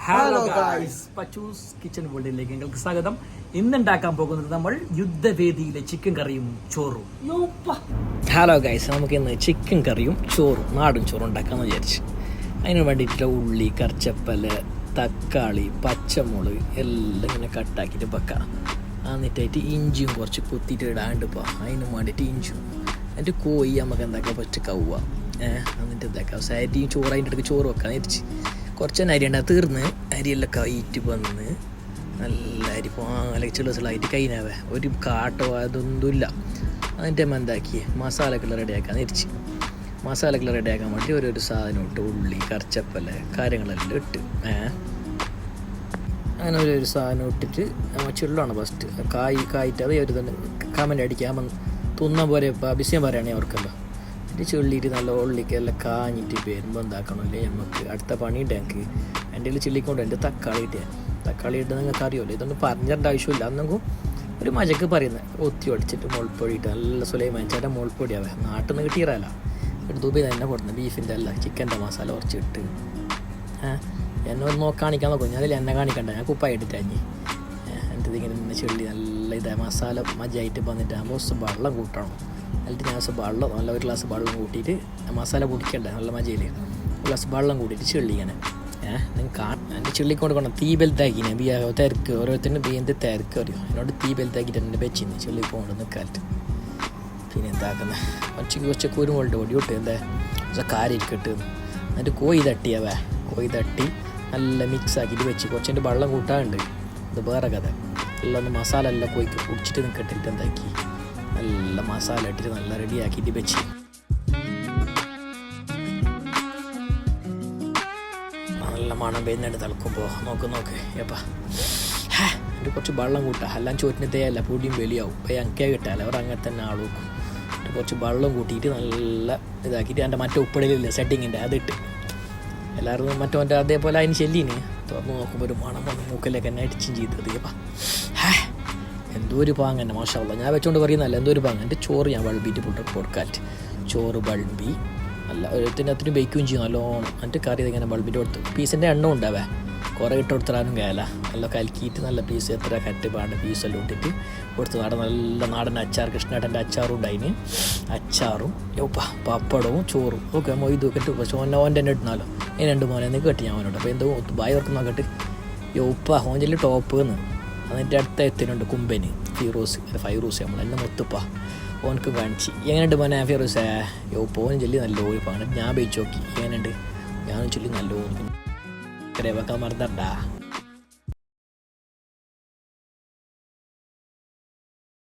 Hello guys, പച്ചൂസ് kitchen വേൾഡിലേക്ക് നിങ്ങൾക്ക് സ്വാഗതം. ഇന്നുണ്ടാക്കാൻ പോകുന്നത് നമ്മൾ യുദ്ധവേദിയിലെ ചിക്കൻ കറിയും ചോറും. ഹലോ ഗായ്സ്, നമുക്ക് ഇന്ന് ചിക്കൻ കറിയും ചോറും നാടൻ ചോറും ഉണ്ടാക്കാമെന്ന് വിചാരിച്ചു. അതിന് വേണ്ടിയിട്ടുള്ള ഉള്ളി, കറിച്ചപ്പല്, തക്കാളി, പച്ചമുളക് എല്ലാം ഇങ്ങനെ കട്ടാക്കിയിട്ട് വെക്കാം. എന്നിട്ടായിട്ട് ഇഞ്ചിയും കുറച്ച് കുത്തിയിട്ട് ഇടാണ്ട് പോവാം. അതിന് വേണ്ടിയിട്ട് ഇഞ്ചും എന്നിട്ട് കോഴി നമുക്ക് എന്താക്കാം ഫസ്റ്റ് കവുക. എന്നിട്ട് എന്താക്കാം അരിയും ചോറ് അതിൻ്റെ അടുത്ത് ചോറ് വെക്കാൻ വിചാരിച്ച്. കുറച്ച് തന്നെ അരി ഉണ്ടാകും, തീർന്ന് അരിയെല്ലാം കയറ്റി വന്ന് നല്ല അരി പാല ചിളച്ചിളായിട്ട് കഴിഞ്ഞാവേ ഒരു കാട്ടോ അതൊന്നുമില്ല. അതിൻ്റെ എന്താക്കി മസാലകൾ റെഡിയാക്കാൻ തിരിച്ച്. മസാലകൾ റെഡിയാക്കാൻ വേണ്ടി ഓരോരോ സാധനം ഇട്ട് ഉള്ളി, കറിച്ചപ്പല് കാര്യങ്ങളെല്ലാം ഇട്ട് അങ്ങനെ ഓരോരോ സാധനം ഇട്ടിട്ട് ചുള്ളാണ് ഫസ്റ്റ് കായിട്ട് അത് ഒരു തന്നെ കമൻ്റ് അടിക്കാൻ തിന്ന പോലെ അഭിസ്യം പറയുകയാണെങ്കിൽ അവർക്കല്ലോ. എന്നിട്ട് ചുള്ളിയിട്ട് നല്ല ഉള്ളിക്കെല്ലാം കാഞ്ഞിട്ട് വരുമ്പോൾ എന്താക്കണമല്ലേ നമുക്ക് അടുത്ത പണിയുണ്ട്. ഞങ്ങൾക്ക് എൻ്റെ കയ്യിൽ ചിള്ളിക്കൊണ്ട് എൻ്റെ തക്കാളി ഇട്ട് നിങ്ങൾക്ക് അറിയുമല്ലോ. ഇതൊന്നും പറഞ്ഞിട്ട് ആവശ്യമില്ല. അന്നെങ്കിൽ ഒരു മജക്ക് പറയുന്നത് ഒത്തി ഒടിച്ചിട്ട് മുൾപ്പൊടിയിട്ട് നല്ല സുലൈമാനിച്ചാൻ്റെ മുൾപ്പൊടിയാവേ നാട്ടിൽ നിന്ന് കിട്ടിയറല്ല ദുബൈ തന്നെ കൊടുക്കുന്നത് ബീഫിൻ്റെ അല്ല ചിക്കൻ്റെ മസാല കുറച്ചിട്ട് എന്നെ ഒന്ന് കാണിക്കാൻ നോക്കും. ഞാൻ അതിൽ എന്നെ കാണിക്കണ്ട, ഞാൻ കുപ്പായിട്ട് തഞ്ഞി എന്നിട്ട് ഇതിങ്ങനെ നിന്ന് ചെള്ളി നല്ല ഇതായി മസാല മജായിട്ട് വന്നിട്ട് ആകുമ്പോൾ വെള്ളം കൂട്ടണം. എന്നിട്ട് ഞാൻ വെള്ളം നല്ല ഒരു ഗ്ലാസ് വെള്ളം കൂട്ടിയിട്ട് മസാല കുടിക്കണ്ട നല്ല മജയിൽ ഒരു ഗ്ലാസ് വെള്ളം കൂട്ടിയിട്ട് ചെള്ളിങ്ങനെ നിങ്ങൾക്ക് എൻ്റെ ചെള്ളിക്ക് കൊടുക്കണം. തീ ബെൽത്താക്കിനെ തിരക്ക് ഓരോരുത്തരും എന്ത് തിരക്ക് അറിയോ എന്നോട് തീ ബെൽത്താക്കിയിട്ട് എൻ്റെ വെച്ചിന്ന് ചെള്ളി പോകണ്ട നിൽക്കാറ്റ്. പിന്നെ എന്താക്കുന്നത് കുറച്ച് കുരുമുളക് പൊടി ഇട്ട് എന്താ കാരിട്ട് എന്നിട്ട് കോഴി തട്ടി നല്ല മിക്സ് ആക്കിയിട്ട് വെച്ച് കുറച്ചതിൻ്റെ വെള്ളം കൂട്ടാറുണ്ട്. ഇത് വേറെ കഥ. എല്ലാം ഒന്ന് മസാല എല്ലാം കോഴിക്ക് കുടിച്ചിട്ട് നിൽക്കട്ടിട്ട് എന്താക്കി നല്ല മസാല ഇട്ടിട്ട് നല്ല റെഡിയാക്കിയിട്ട് വെച്ച് നല്ല മണം പെയ്യുന്നുണ്ട് തിളക്കുമ്പോൾ നോക്ക് ഏപ്പാ എന്നിട്ട് കുറച്ച് വെള്ളം കൂട്ടാം. എല്ലാം ചോറ്റിന് തേയല്ല പൊടിയും വെളിയാവും. ഇപ്പം ഞങ്ങൾക്കേ കിട്ടാല്ല അവർ അങ്ങനെ തന്നെ ആൾ വെക്കും. കുറച്ച് വെള്ളം കൂട്ടിയിട്ട് നല്ല ഇതാക്കിയിട്ട് എൻ്റെ മറ്റേ ഉപ്പിടലില്ല സെറ്റിങ്ങിൻ്റെ അതിട്ട് എല്ലാവരും മറ്റേ അതേപോലെ അതിന് ചെല്ലീന് തുറന്ന് നോക്കുമ്പോൾ ഒരു മണം മൂക്കലേക്ക് എന്നെ അടിച്ചും ചെയ്തത്. അപ്പം എന്തോ ഒരു പാങ്ങ് തന്നെ മാഷാള്ള ഞാൻ വെച്ചോണ്ട് പറയുന്നതല്ല, എന്തോ ഒരു പാങ്ങ്. എൻ്റെ ചോറ് ഞാൻ ബൾബിയിട്ട് കൊടുക്കാറ്റ് ചോറ് ബൾബി അല്ല ഒരുത്തിൻ്റെ അത്രയും ബേക്കുകയും ചെയ്യും നല്ലോണം. എന്നിട്ട് കറി ഇങ്ങനെ ബൾബിൻ്റെ കൊടുത്തു. പീസിൻ്റെ എണ്ണം ഉണ്ടാവേ കുറേ ഇട്ട് കൊടുത്താലും കേല നല്ല കലക്കിയിട്ട് നല്ല പീസ് എത്ര കട്ടുപാട് പീസെല്ലാം ഇട്ടിട്ട് കൊടുത്തു. നല്ല നാടൻ അച്ചാർ കൃഷ്ണേട്ടൻ്റെ അച്ചാറും ഉണ്ടായിന്. അച്ചാറും പപ്പടവും ചോറും ഓക്കെ മൊയ്തു കെട്ട് പക്ഷേ ഓൻ്റെ തന്നെ ഇടുന്നാലോ ഈ രണ്ട് മോനെ കെട്ടി ഞാൻ അവനോട്. അപ്പോൾ എന്തോ ബായ് ഓർക്കുന്ന നോക്കട്ട് ഓഞ്ചല് ടോപ്പ് എന്ന്. എന്നിട്ട് അടുത്ത എത്തിനുണ്ട് കുമ്പന് ഫൈറൂസ് നമ്മൾ എന്നെ മുത്തുപ്പാ ഓനക്ക് കാണിച്ച് എങ്ങനെയുണ്ട് മോനെ ഫിറൂസേ ഓൻ ചൊല്ലി നല്ല ഓരിപ്പാണ്. ഞാൻ ബയിച്ച് നോക്കി എങ്ങനെയുണ്ട്, ഞാനും ചൊല്ലി നല്ല ഓർക്കുന്നു വെക്കാൻ മറന്നണ്ടാ.